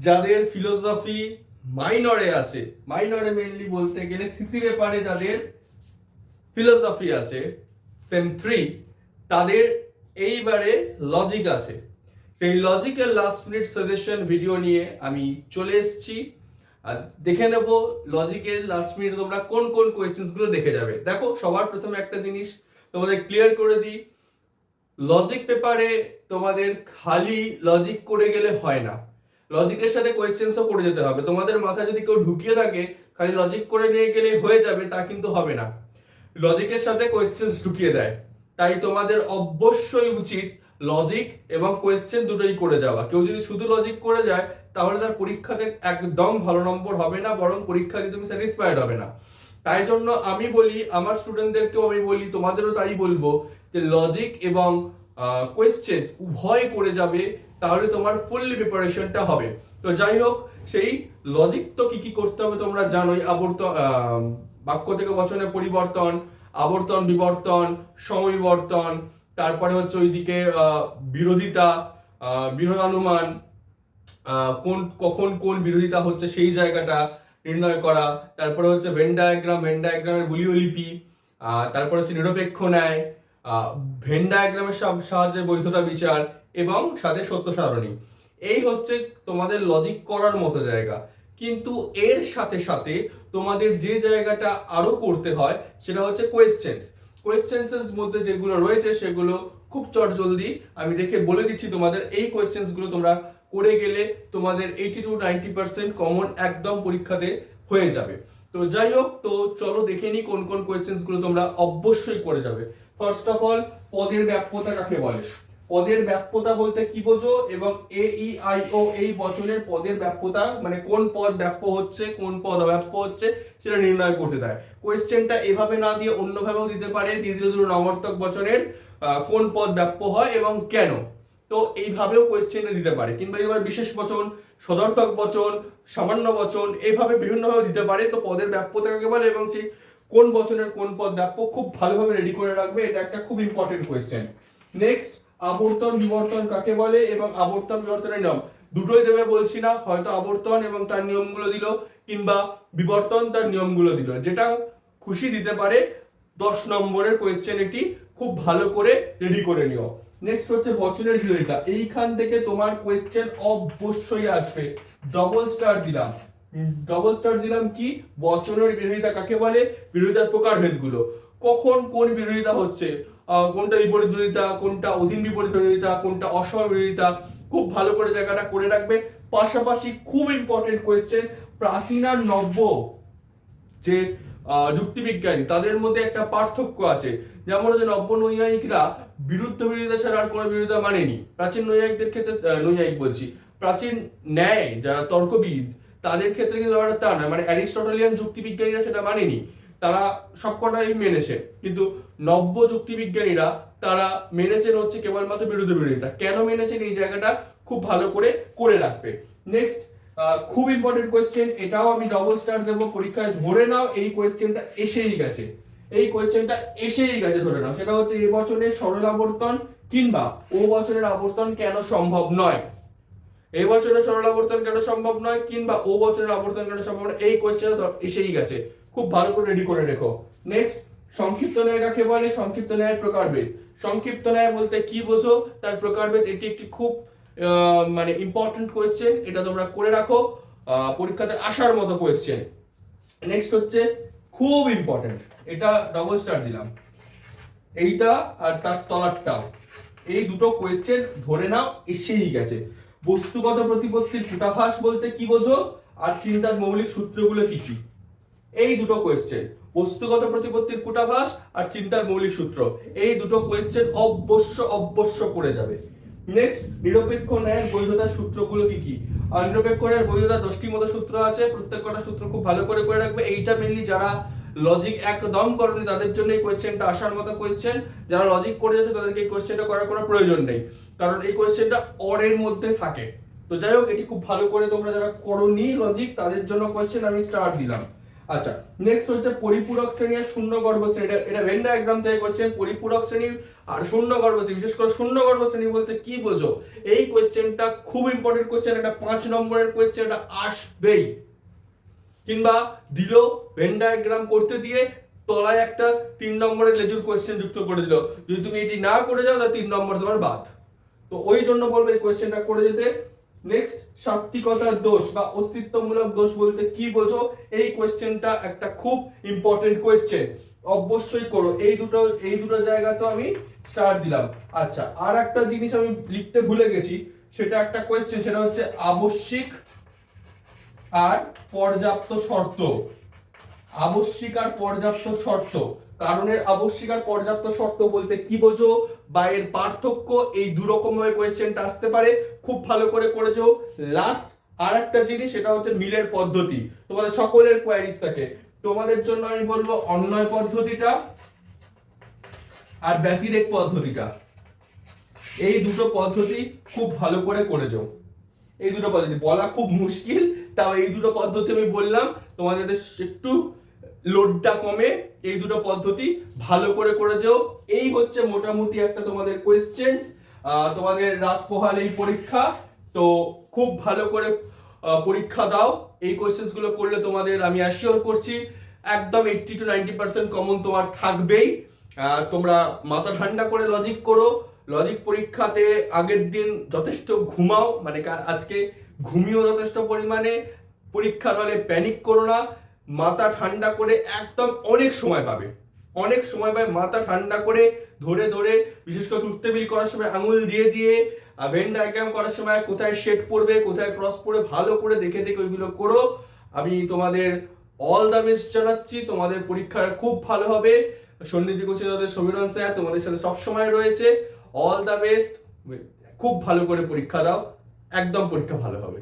যাদের ফিলোসফি মাইনরে আছে, মাইনরে মেইনলি বলতে গেলে সিসি পেপারে যাদের ফিলোসফি আছে সেম 3, তাদের এইবারে লজিক আছে। সেই লজিকের লাস্ট মিনিট সাজেশন ভিডিও নিয়ে আমি চলে এসেছি। আর দেখে নেব লজিকের লাস্ট মিনিটে তোমরা কোন কোন কোয়েশ্চেন্সগুলো দেখে যাবে। দেখো, সবার প্রথমে একটা জিনিস তোমাদের ক্লিয়ার করে দিই, লজিক পেপারে তোমাদের খালি লজিক করে গেলে হয় না, লজিকের সাথে কোয়েশ্চেন্সও করে যেতে হবে। তোমাদের মাথায় যদি কেউ ঢুকিয়ে থাকে খালি লজিক করে নিয়ে গেলে হয়ে যাবে, তা কিন্তু হবে না, লজিকের সাথে কোয়েশ্চেন্স ঢুকিয়ে দেয়। তাই তোমাদের অবশ্যই উচিত লজিক এবং কোয়েশ্চেন দুটোই করে যাওয়া। কেউ যদি শুধু লজিক করে যায় তাহলে তার পরীক্ষাতে একদম ভালো নম্বর হবে না, বরং পরীক্ষা দিয়ে তুমি স্যাটিসফাইড হবে না। তাই জন্য আমি বলি, আমার স্টুডেন্টদেরকেও আমি বলি, তোমাদেরও তাই বলবো যে লজিক এবং কোয়েশ্চেন্স উভয় করে যাবে, তাহলে তোমার ফুললি প্রিপারেশনটা হবে। তো যাই হোক, সেই লজিক তো কি কি করতে হবে তোমরা জানোই, বাক্য থেকে বচনে পরিবর্তন, আবর্তন বিবর্তন, সমবিবর্তন, তারপরে হচ্ছে ওইদিকে বিরোধিতা, বিরোধানুমান, কখন কোন বিরোধিতা হচ্ছে সেই জায়গাটা নির্ণয় করা, তারপরে হচ্ছে ভেন ডায়াগ্রাম, ভেন ডায়াগ্রামের বুলিয় লিপি, তারপরে হচ্ছে নিরপেক্ষ ন্যায়, ভেন ডায়াগ্রামের সাহায্যে বৈধতা বিচার এবং সাথে সত্য সারণী। এই হচ্ছে তোমাদের লজিক করার মতো জায়গা। কিন্তু এর সাথে সাথে তোমাদের যে জায়গাটা আরো করতে হয় সেটা হচ্ছে কোয়েশ্চেন্স। কোয়েশ্চেন্সের মধ্যে যেগুলো রয়েছে সেগুলো খুব চটজলদি আমি দেখে বলে দিচ্ছি তোমাদের। এই কোয়েশ্চেন্সগুলো তোমরা করে গেলে তোমাদের 80 to 90% কমন একদম পরীক্ষাতে হয়ে যাবে। তো যাই হোক, তো চলো দেখে নিই কোন কোন কোয়েশ্চেন্সগুলো তোমরা অবশ্যই করে যাবে। ফার্স্ট অফ অল, পদের ব্যাপ্যতা কাকে বলে? পদের ব্যাপ্যতা বলতে কি বোঝো, এবং এ ই আই ও এই বচনের পদের ব্যাপ্যতা মানে কোন পদ ব্যাপ্য হচ্ছে কোন পদ অব্যাপ্য হচ্ছে সেটা নির্ণয় করতে দেয়। কোয়েশ্চেনটা এভাবে না দিয়ে অন্যভাবেও দিতে পারে, দিয়ে দিলে ধরো নমর্থক বচনের কোন পদ ব্যাপ্য হয় এবং কেন, তো এইভাবেও কোয়েশ্চেনে দিতে পারে। কিংবা এবার বিশেষ বচন, সদর্থক বচন, সামান্য বচন, এইভাবে বিভিন্নভাবে দিতে পারে। তো পদের ব্যাপ্যতা কাকে বলে এবং সেই কোন বচনের কোন পদ ব্যাপ্য খুব ভালোভাবে রেডি করে রাখবে, এটা একটা খুব ইম্পর্টেন্ট কোয়েশ্চেন। নেক্সট, আবর্তন বিবর্তন কাকে বলে এবং আবর্তন বিবর্তনের নিয়ম। দুটোই দেবে বলছি না, হয়তো আবর্তন এবং তার নিয়মগুলো দিল, কিংবা বিবর্তন তার নিয়মগুলো দিল, যেটা খুশি দিতে পারে। 10 নম্বরের কোয়েশ্চেন এটি, খুব ভালো করে রেডি করে নিও। নেক্সট হচ্ছে বচনের বিরোধিতা। এইখান থেকে তোমার কোয়েশ্চেন অবশ্যই আসবে। ডবল স্টার দিলাম, ডবল স্টার দিলাম কি, বচনের বিরোধিতা কাকে বলে, বিরোধিতার প্রকারভেদগুলো, কখন কোন বিরোধিতা হচ্ছে, কোনটা বিপরীত বিরোধিতা, কোনটা অধীন বিপরীত বিরোধিতা, কোনটা অসম বিরোধিতা, খুব ভালো করে জায়গাটা করে রাখবে। পাশাপাশি খুব ইম্পর্টেন্ট কোয়েশ্চেন, প্রাচীন আর নব্য যে যুক্তিবিজ্ঞানী তাদের মধ্যে একটা পার্থক্য আছে। যেমন হচ্ছে নব্য নৈয়ায়িকরা বিরুদ্ধ বিরোধিতা ছাড়া আর কোনো বিরোধিতা মানেনি। প্রাচীন নৈয়ায়িকদের ক্ষেত্রে, নৈয়ায়িক বলছি, প্রাচীন ন্যায় যারা তর্কবিদ তাদের ক্ষেত্রে কিন্তু ব্যাপারটা তা নয়, মানে অ্যারিস্টটলিয়ান যুক্তিবিজ্ঞানীরা সেটা মানেনি, তারা সবকটাই মেনেছে। কিন্তু নব্য যুক্তিবিজ্ঞানীরা তারা মেনেছেন হচ্ছে কেবলমাত্র বিরুদ্ধ বিরোধিতা। কেন মেনেছেন এই জায়গাটা খুব ভালো করে করে রাখবে। নেক্সট, খুব ইম্পর্টেন্ট কোয়েশ্চেন, এটাও আমি ডবল স্টার দেবো পরীক্ষায়, ধরে নাও এই কোয়েশ্চেনটা এসেই গেছে, এই কোয়েশ্চেনটা এসেই গেছে ধরে নাও, সেটা হচ্ছে এ বচনের সরল আবর্তন কিংবা ও বচনের আবর্তন কেন সম্ভব নয়। এই বচনের সরল আবর্তন কেন সম্ভব নয় কিংবা ও বচনের আবর্তন কেন সম্ভব নয়, এই কোয়েশ্চেনটা এসেই গেছে, খুব ভালো করে রেডি করে রেখো। নেক্সট, সংক্ষিপ্ত ন্যায় কাকে বলে, সংক্ষিপ্ত ন্যায়ের প্রকারভেদ। সংক্ষিপ্ত ন্যায় বলতে কি বোঝো, তার প্রকারভেদ, এটি একটি খুব মানে ইম্পর্টেন্ট কোয়েশ্চেন, এটা তোমরা করে রাখো, পরীক্ষাতে আসার মতো কোয়েশ্চেন। নেক্সট হচ্ছে খুব ইম্পর্টেন্ট, এটা ডবল স্টার দিলাম, এইটা আর তার তলারটাও, এই দুটো কোয়েশ্চেন ধরে নাও এসেই গেছে। বস্তুগত প্রতিপত্তির কূটাভাস বলতে কি বোঝো আর চিন্তার মৌলিক সূত্রগুলো কি কি, এই দুটো কোয়েশ্চেন, বস্তুগত প্রতিপত্তির কূটাভাস আর চিন্তার মৌলিক সূত্র, এই দুটো কোয়েশ্চেন অবশ্য করে যাবে। নেক্সট, নিরপেক্ষ ন্যায়ের বৈধতার সূত্রগুলো কি কি। আর নিরপেক্ষ ন্যায়ের বৈধতা 10টির মতো সূত্র আছে, প্রত্যেকটা সূত্র খুব ভালো করে রাখবে। এইটা মেনলি যারা লজিক একদম করনি তাদের জন্য এই কোয়েশ্চেনটা আসার মতো কোয়েশ্চেন, যারা লজিক করে যাচ্ছে তাদেরকে এই কোয়েশ্চেনটা করার কোনো প্রয়োজন নেই, কারণ এই কোয়েশ্চেনটা অরের মধ্যে থাকে। তো যাই হোক, এটি খুব ভালো করে তোমরা যারা করোনি লজিক তাদের জন্য কোয়েশ্চেন আমি স্টার দিলাম। আচ্ছা, নেক্সট হচ্ছে পরিপূরক শ্রেণী আর শূন্য গর্ভ শ্রেণী, এটা ভেন ডায়াগ্রাম থেকে কোয়েশ্চেন। পরিপূরক শ্রেণী আর শূন্যগর্ভ শ্রেণী, বিশেষ করে শূন্যগর্ভ শ্রেণী বলতে কি বোঝো, এই কোয়েশ্চেনটা খুব ইম্পর্টেন্ট কোয়েশ্চেন, এটা 5 নম্বরের কোয়েশ্চেন, এটা আসবেই। কিংবা দিল ভেন ডায়াগ্রাম করতে দিয়ে তলায় একটা 3 নম্বরের লেজুর কোয়েশ্চেন যুক্ত করে দিল, যদি তুমি এটি না করে যাও তাহলে 3 নম্বর তোমার বাদ। তো ওই জন্য বলবো এই কোয়েশ্চেনটা করে যেতে। নেক্সট, সাত্ত্বিকতার দোষ বা অস্তিত্বমূলক দোষ বলতে কি বোঝো, এই কোয়েশ্চেনটা একটা খুব ইম্পর্টেন্ট কোয়েশ্চেন, অবশ্যই করো। এই দুটো জায়গা তো আমি স্টার দিলাম। আচ্ছা, আর একটা জিনিস আমি লিখতে ভুলে গেছি, সেটা একটা কোয়েশ্চেন, সেটা হচ্ছে আবশ্যিক আর পর্যাপ্ত শর্ত। আবশ্যিক আর পর্যাপ্ত শর্ত, কারণের আবশ্যিক আর পর্যাপ্ত শর্ত বলতে কি বোঝো বা এর পার্থক্য, এই দু রকম ভাবে কোয়েশ্চেনটা আসতে পারে, খুব ভালো করে করেছো। লাস্ট আর একটা জিনিস, সেটা হচ্ছে মিলের পদ্ধতি, তোমাদের সকলের কোয়ারিজ থাকে, তোমাদের জন্য আমি বলবো অন্বয় পদ্ধতিটা আর ব্যতিরেক পদ্ধতিটা, এই দুটো পদ্ধতি খুব ভালো করে করেছো। এই দুটো পদ্ধতি বলা খুব মুশকিল, তাও এই দুটো পদ্ধতি আমি বললাম, তোমাদের একটু লোডটা কমে, এই দুটো পদ্ধতি ভালো করে করেছো। এই হচ্ছে মোটামুটি একটা তোমাদের কোয়েশ্চেন্স, তোমাদের রাত পোহাল এই পরীক্ষা। তো খুব ভালো করে পরীক্ষা দাও, এই কোয়েশ্চেন্স গুলো করলে তোমাদের আমি অ্যাসিওর করছি একদম 80 to 90% কমন তোমার থাকবেই। তোমরা মাথা ঠান্ডা করে লজিক করো, লজিক পরীক্ষাতে আগের দিন যথেষ্ট ঘুমাও, মানে আজকে ঘুমিও যথেষ্ট পরিমাণে, পরীক্ষার হলে প্যানিক করো না, মাথা ঠান্ডা করে একদম অনেক সময় পাবে, অনেক সময় পাবে, মাথা ঠান্ডা করে ধরে ধরে, বিশেষ করে ট্রুথ টেবিল করার সময় আঙুল দিয়ে দিয়ে, ভেন ডায়াগ্রাম করার সময় কোথায় শেড পড়বে কোথায় ক্রস পড়বে ভালো করে দেখে দেখে ওইগুলো করো। আমি তোমাদের অল দ্য বেস্ট জানাচ্ছি, তোমাদের পরীক্ষা খুব ভালো হবে। সন্নিধি কোচে সমীরণ স্যার তোমাদের সাথে সবসময় রয়েছে। অল দ্য বেস্ট, খুব ভালো করে পরীক্ষা দাও, একদম পরীক্ষা ভালো হবে।